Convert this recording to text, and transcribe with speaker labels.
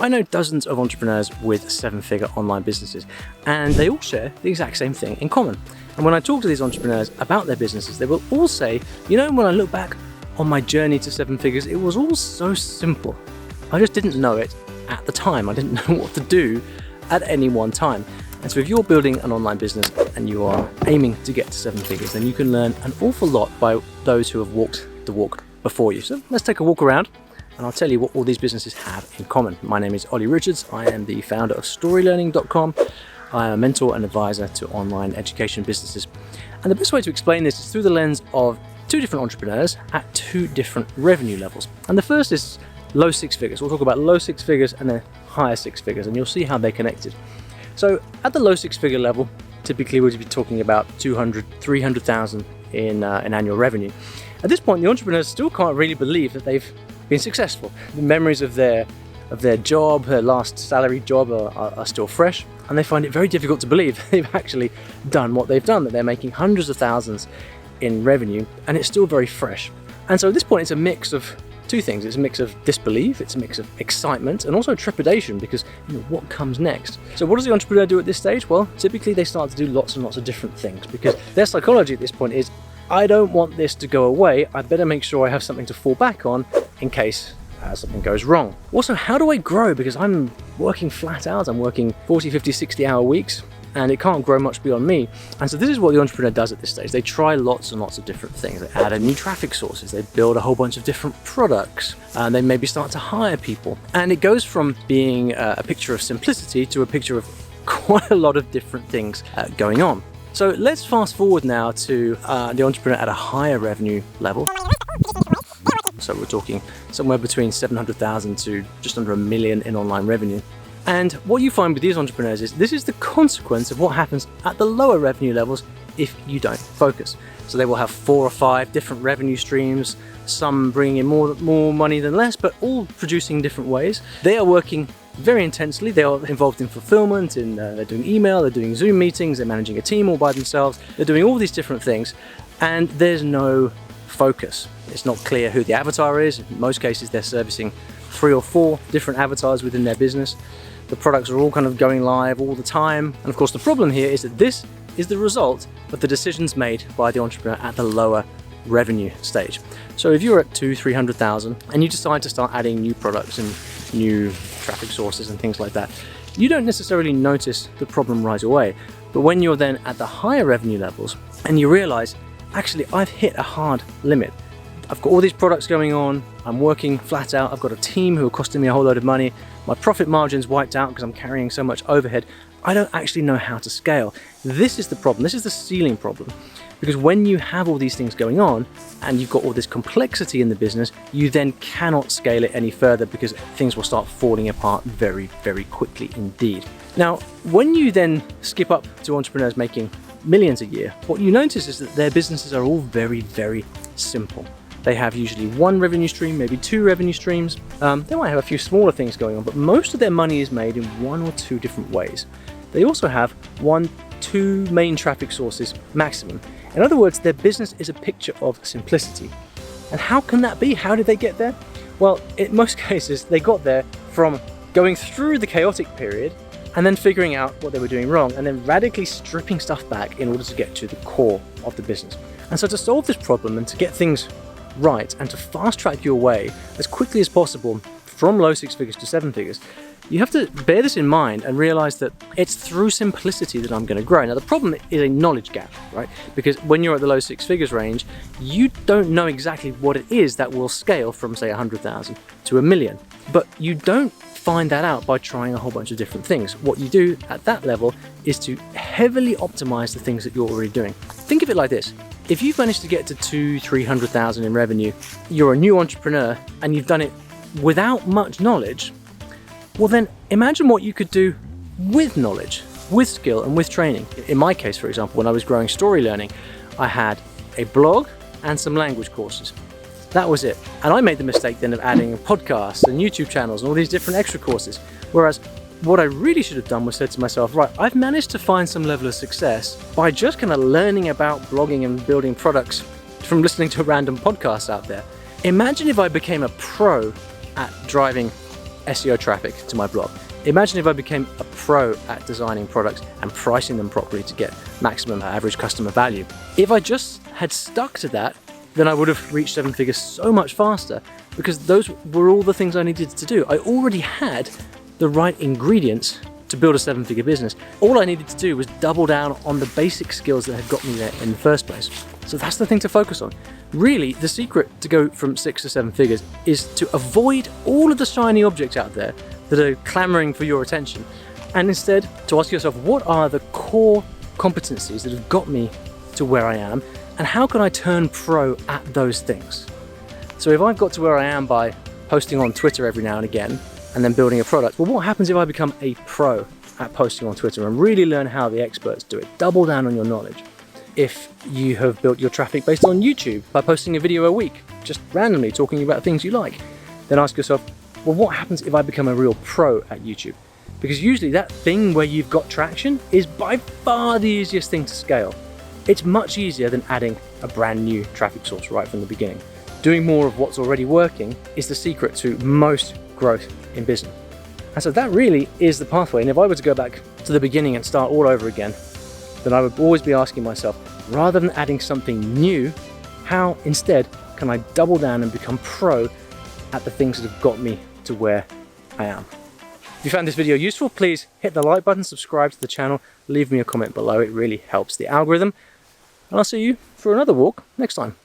Speaker 1: I know dozens of entrepreneurs with 7-figure online businesses, and they all share the exact same thing in common. And when I talk to these entrepreneurs about their businesses, they will all say, you know, when I look back on my journey to 7 figures, it was all so simple. I just didn't know it at the time. I didn't know what to do at any one time. And so if you're building an online business and you are aiming to get to 7 figures, then you can learn an awful lot by those who have walked the walk before you. So let's take a walk around and I'll tell you what all these businesses have in common. My name is Ollie Richards. I am the founder of StoryLearning.com. I am a mentor and advisor to online education businesses. And the best way to explain this is through the lens of 2 different entrepreneurs at 2 different revenue levels. And the first is low 6 figures. We'll talk about low 6 figures and then higher 6 figures, and you'll see how they're connected. So at the low 6-figure level, typically we'd be talking about 200, 300,000 in annual revenue. At this point, the entrepreneurs still can't really believe that they've been successful. The memories of their job, their last salary job are still fresh, and they find it very difficult to believe they've actually done what they've done, that they're making hundreds of thousands in revenue, and it's still very fresh. And so at this point, it's a mix of 2 things. It's a mix of disbelief, it's a mix of excitement, and also trepidation, because what comes next? So what does the entrepreneur do at this stage? Well, typically they start to do lots and lots of different things, because their psychology at this point is, I don't want this to go away. I better make sure I have something to fall back on in case something goes wrong. Also, how do I grow? Because I'm working flat out. I'm working 40, 50, 60-hour weeks, and it can't grow much beyond me. And so this is what the entrepreneur does at this stage. They try lots and lots of different things. They add in new traffic sources. They build a whole bunch of different products. And they maybe start to hire people. And it goes from being a picture of simplicity to a picture of quite a lot of different things going on. So let's fast forward now to the entrepreneur at a higher revenue level. So we're talking somewhere between 700,000 to just under $1 million in online revenue. And what you find with these entrepreneurs is this is the consequence of what happens at the lower revenue levels if you don't focus. So they will have 4 or 5 different revenue streams, some bringing in more money than less, but all producing different ways. They are working very intensely. They are involved in fulfillment, they're doing email, they're doing Zoom meetings, they're managing a team all by themselves. They're doing all these different things, and there's no focus. It's not clear who the avatar is. In most cases, they're servicing 3 or 4 different avatars within their business. The products are all kind of going live all the time. And of course, the problem here is that this is the result of the decisions made by the entrepreneur at the lower revenue stage. So if you're at 200,000-300,000 and you decide to start adding new products and new traffic sources and things like that, you don't necessarily notice the problem right away. But when you're then at the higher revenue levels and you realize, actually, I've hit a hard limit. I've got all these products going on, I'm working flat out, I've got a team who are costing me a whole load of money, my profit margin's wiped out because I'm carrying so much overhead. I don't actually know how to scale. This is the problem, this is the ceiling problem. Because when you have all these things going on and you've got all this complexity in the business, you then cannot scale it any further because things will start falling apart very, very quickly indeed. Now, when you then skip up to entrepreneurs making millions a year, what you notice is that their businesses are all very, very simple. They have usually 1 revenue stream, maybe 2 revenue streams. They might have a few smaller things going on, but most of their money is made in 1 or 2 different ways. They also have 1, 2 main traffic sources maximum. In other words, their business is a picture of simplicity. And how can that be? How did they get there? Well, in most cases, they got there from going through the chaotic period and then figuring out what they were doing wrong and then radically stripping stuff back in order to get to the core of the business. And so to solve this problem and to get things right and to fast track your way as quickly as possible from low 6 figures to 7 figures, you have to bear this in mind and realize that it's through simplicity that I'm going to grow. Now, the problem is a knowledge gap, right? Because when you're at the low 6 figures range, you don't know exactly what it is that will scale from, say, 100,000 to $1 million. But you don't find that out by trying a whole bunch of different things. What you do at that level is to heavily optimize the things that you're already doing. Think of it like this. If you've managed to get to 200,000-300,000 in revenue, you're a new entrepreneur and you've done it without much knowledge, well then imagine what you could do with knowledge, with skill and with training. In my case, for example, when I was growing Story Learning, I had a blog and some language courses. That was it. And I made the mistake then of adding podcasts and YouTube channels and all these different extra courses. Whereas what I really should have done was said to myself, right, I've managed to find some level of success by just kind of learning about blogging and building products from listening to random podcasts out there. Imagine if I became a pro at driving SEO traffic to my blog. Imagine if I became a pro at designing products and pricing them properly to get maximum average customer value. If I just had stuck to that, then I would have reached 7 figures so much faster, because those were all the things I needed to do. I already had the right ingredients to build a 7-figure business. All I needed to do was double down on the basic skills that had got me there in the first place. So that's the thing to focus on. Really, the secret to go from 6 to 7 figures is to avoid all of the shiny objects out there that are clamoring for your attention, and instead to ask yourself, what are the core competencies that have got me to where I am, and how can I turn pro at those things? So if I've got to where I am by posting on Twitter every now and again, and then building a product, well, what happens if I become a pro at posting on Twitter and really learn how the experts do it? Double down on your knowledge. If you have built your traffic based on YouTube by posting a video a week, just randomly talking about things you like, then ask yourself, well, what happens if I become a real pro at YouTube? Because usually that thing where you've got traction is by far the easiest thing to scale. It's much easier than adding a brand new traffic source right from the beginning. Doing more of what's already working is the secret to most growth in business. And so that really is the pathway. And if I were to go back to the beginning and start all over again, then I would always be asking myself, rather than adding something new, how instead can I double down and become pro at the things that have got me to where I am? If you found this video useful, please hit the like button, subscribe to the channel, leave me a comment below. It really helps the algorithm. And I'll see you for another walk next time.